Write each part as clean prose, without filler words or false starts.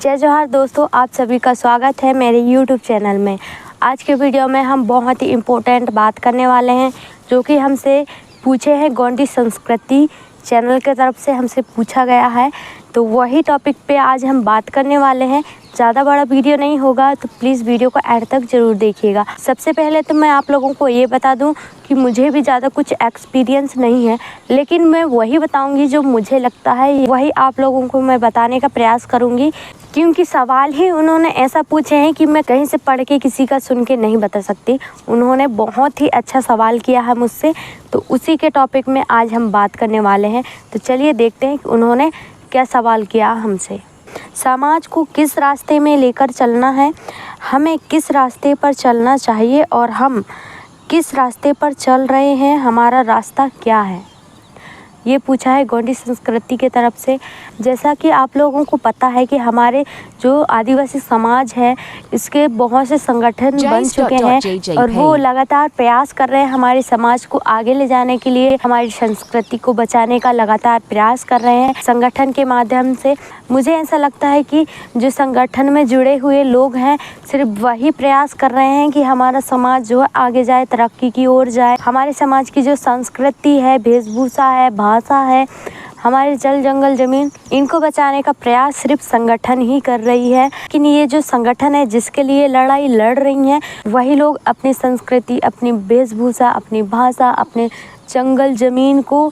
जय जोहार दोस्तों, आप सभी का स्वागत है मेरे YouTube चैनल में। आज के वीडियो में हम बहुत ही इम्पोर्टेंट बात करने वाले हैं जो कि हमसे पूछे हैं गोंडी संस्कृति चैनल की तरफ से हमसे पूछा गया है। तो वही टॉपिक पे आज हम बात करने वाले हैं। ज़्यादा बड़ा वीडियो नहीं होगा तो प्लीज़ वीडियो को एंड तक ज़रूर देखिएगा। सबसे पहले तो मैं आप लोगों को ये बता दूं कि मुझे भी ज़्यादा कुछ एक्सपीरियंस नहीं है, लेकिन मैं वही बताऊंगी जो मुझे लगता है, वही आप लोगों को मैं बताने का प्रयास करूंगी। क्योंकि सवाल ही उन्होंने ऐसा पूछे हैं कि मैं कहीं से पढ़ के किसी का सुन के नहीं बता सकती। उन्होंने बहुत ही अच्छा सवाल किया है मुझसे, तो उसी के टॉपिक में आज हम बात करने वाले हैं। तो चलिए देखते हैं कि उन्होंने क्या सवाल किया हमसे। समाज को किस रास्ते में लेकर चलना है, हमें किस रास्ते पर चलना चाहिए और हम किस रास्ते पर चल रहे हैं, हमारा रास्ता क्या है, ये पूछा है गोंडी संस्कृति के तरफ से। जैसा कि आप लोगों को पता है कि हमारे जो आदिवासी समाज है इसके बहुत से संगठन बन चुके हैं और वो लगातार प्रयास कर रहे हैं हमारे समाज को आगे ले जाने के लिए, हमारी संस्कृति को बचाने का लगातार प्रयास कर रहे हैं संगठन के माध्यम से। मुझे ऐसा लगता है कि जो संगठन में जुड़े हुए लोग हैं सिर्फ वही प्रयास कर रहे हैं कि हमारा समाज जो है आगे जाए, तरक्की की ओर जाए। हमारे समाज की जो संस्कृति है, वेशभूषा है, भाषा है, हमारे जल जंगल ज़मीन, इनको बचाने का प्रयास सिर्फ संगठन ही कर रही है। लेकिन ये जो संगठन है जिसके लिए लड़ाई लड़ रही हैं, वही लोग अपनी संस्कृति, अपनी वेशभूषा, अपनी भाषा, अपने जंगल ज़मीन को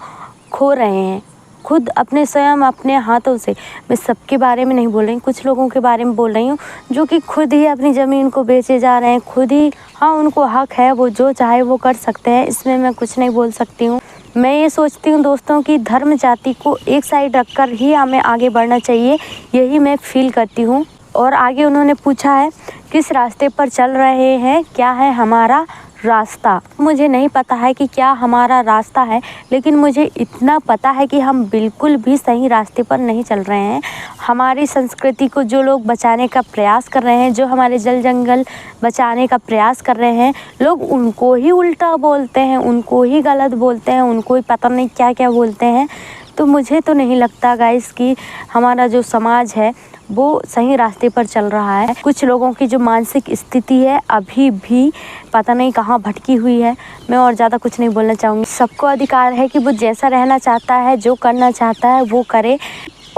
खो रहे हैं खुद अपने स्वयं अपने हाथों से। मैं सबके बारे में नहीं बोल रही, कुछ लोगों के बारे में बोल रही हूँ जो कि खुद ही अपनी ज़मीन को बेचे जा रहे हैं, खुद ही। हाँ, उनको हक है, वो जो चाहे वो कर सकते हैं, इसमें मैं कुछ नहीं बोल सकती हूँ। मैं ये सोचती हूँ दोस्तों कि धर्म जाति को एक साइड रखकर ही हमें आगे बढ़ना चाहिए, यही मैं फील करती हूँ। और आगे उन्होंने पूछा है किस रास्ते पर चल रहे हैं, क्या है हमारा रास्ता। मुझे नहीं पता है कि क्या हमारा रास्ता है, लेकिन मुझे इतना पता है कि हम बिल्कुल भी सही रास्ते पर नहीं चल रहे हैं। हमारी संस्कृति को जो लोग बचाने का प्रयास कर रहे हैं, जो हमारे जल जंगल बचाने का प्रयास कर रहे हैं, लोग उनको ही उल्टा बोलते हैं, उनको ही गलत बोलते हैं, उनको ही पता नहीं क्या क्या बोलते हैं। तो मुझे तो नहीं लगता गाइस कि हमारा जो समाज है वो सही रास्ते पर चल रहा है। कुछ लोगों की जो मानसिक स्थिति है अभी भी पता नहीं कहाँ भटकी हुई है। मैं और ज़्यादा कुछ नहीं बोलना चाहूँगी। सबको अधिकार है कि वो जैसा रहना चाहता है, जो करना चाहता है वो करे,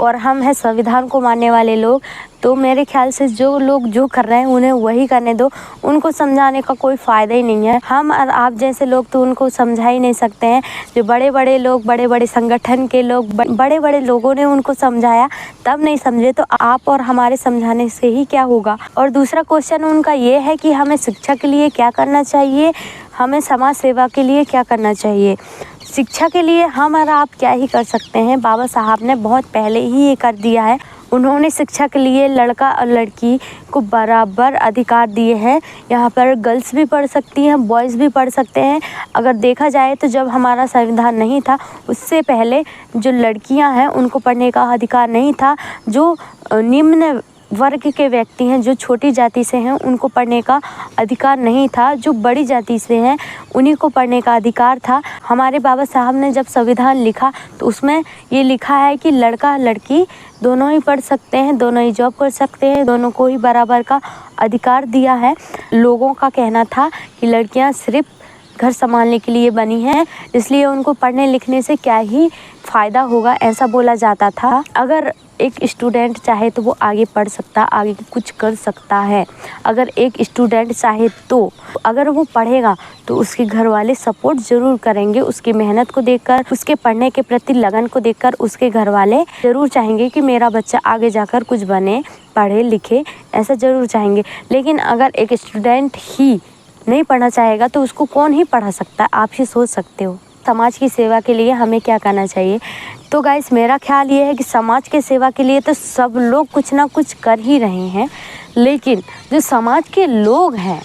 और हम हैं संविधान को मानने वाले लोग। तो मेरे ख्याल से जो लोग जो कर रहे हैं उन्हें वही करने दो, उनको समझाने का कोई फ़ायदा ही नहीं है। हम और आप जैसे लोग तो उनको समझा ही नहीं सकते हैं। जो बड़े बड़े लोग, बड़े बड़े संगठन के लोग, बड़े बड़े लोगों ने उनको समझाया तब नहीं समझे, तो आप और हमारे समझाने से ही क्या होगा। और दूसरा क्वेश्चन उनका ये है कि हमें शिक्षा के लिए क्या करना चाहिए, हमें समाज सेवा के लिए क्या करना चाहिए। शिक्षा के लिए हम और आप क्या ही कर सकते हैं, बाबा साहब ने बहुत पहले ही ये कर दिया है। उन्होंने शिक्षा के लिए लड़का और लड़की को बराबर अधिकार दिए हैं। यहाँ पर गर्ल्स भी पढ़ सकती हैं, बॉयज़ भी पढ़ सकते हैं। अगर देखा जाए तो जब हमारा संविधान नहीं था उससे पहले जो लड़कियाँ हैं उनको पढ़ने का अधिकार नहीं था। जो निम्न वर्ग के व्यक्ति हैं, जो छोटी जाति से हैं, उनको पढ़ने का अधिकार नहीं था। जो बड़ी जाति से हैं उन्हीं को पढ़ने का अधिकार था। हमारे बाबा साहब ने जब संविधान लिखा तो उसमें ये लिखा है कि लड़का लड़की दोनों ही पढ़ सकते हैं, दोनों ही जॉब कर सकते हैं, दोनों को ही बराबर का अधिकार दिया है। लोगों का कहना था कि लड़कियां सिर्फ घर संभालने के लिए बनी हैं, इसलिए उनको पढ़ने लिखने से क्या ही फ़ायदा होगा, ऐसा बोला जाता था। अगर एक स्टूडेंट चाहे तो वो आगे पढ़ सकता, आगे कुछ कर सकता है। अगर एक स्टूडेंट चाहे तो अगर वो पढ़ेगा तो उसके घर वाले सपोर्ट ज़रूर करेंगे। उसकी मेहनत को देखकर, उसके पढ़ने के प्रति लगन को देखकर उसके घर वाले ज़रूर चाहेंगे कि मेरा बच्चा आगे जाकर कुछ बने, पढ़े लिखे, ऐसा ज़रूर चाहेंगे। लेकिन अगर एक स्टूडेंट ही नहीं पढ़ना चाहेगा तो उसको कौन ही पढ़ा सकता है, आप ही सोच सकते हो। समाज की सेवा के लिए हमें क्या करना चाहिए। तो गाइस मेरा ख्याल ये है कि समाज के सेवा के लिए तो सब लोग कुछ ना कुछ कर ही रहे हैं, लेकिन जो समाज के लोग हैं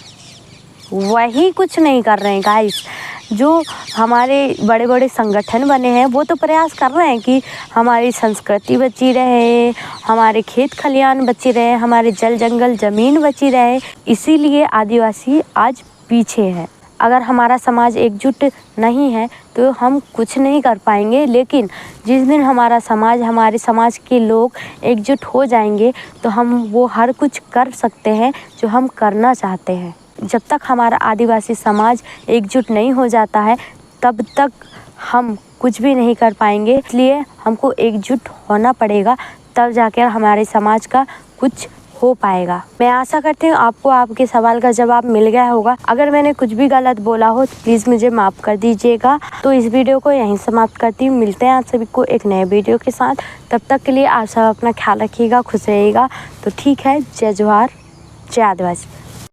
वही कुछ नहीं कर रहे हैं गाइस। जो हमारे बड़े बड़े संगठन बने हैं वो तो प्रयास कर रहे हैं कि हमारी संस्कृति बची रहे, हमारे खेत खलियान बचे रहे, हमारे जल जंगल ज़मीन बची रहे। इसीलिए आदिवासी आज पीछे है। अगर हमारा समाज एकजुट नहीं है तो हम कुछ नहीं कर पाएंगे। लेकिन जिस दिन हमारा समाज, हमारे समाज के लोग एकजुट हो जाएंगे तो हम वो हर कुछ कर सकते हैं जो हम करना चाहते हैं। जब तक हमारा आदिवासी समाज एकजुट नहीं हो जाता है तब तक हम कुछ भी नहीं कर पाएंगे। इसलिए हमको एकजुट होना पड़ेगा, तब जाकर हमारे समाज का कुछ हो पाएगा। मैं आशा करती हूँ आपको आपके सवाल का जवाब मिल गया होगा। अगर मैंने कुछ भी गलत बोला हो तो प्लीज़ मुझे माफ़ कर दीजिएगा। तो इस वीडियो को यहीं समाप्त करती हूँ। मिलते हैं आप सभी को एक नए वीडियो के साथ। तब तक के लिए आप सब अपना ख्याल रखिएगा, खुश रहिएगा। तो ठीक है, जय जोहार, जय आदिवासी।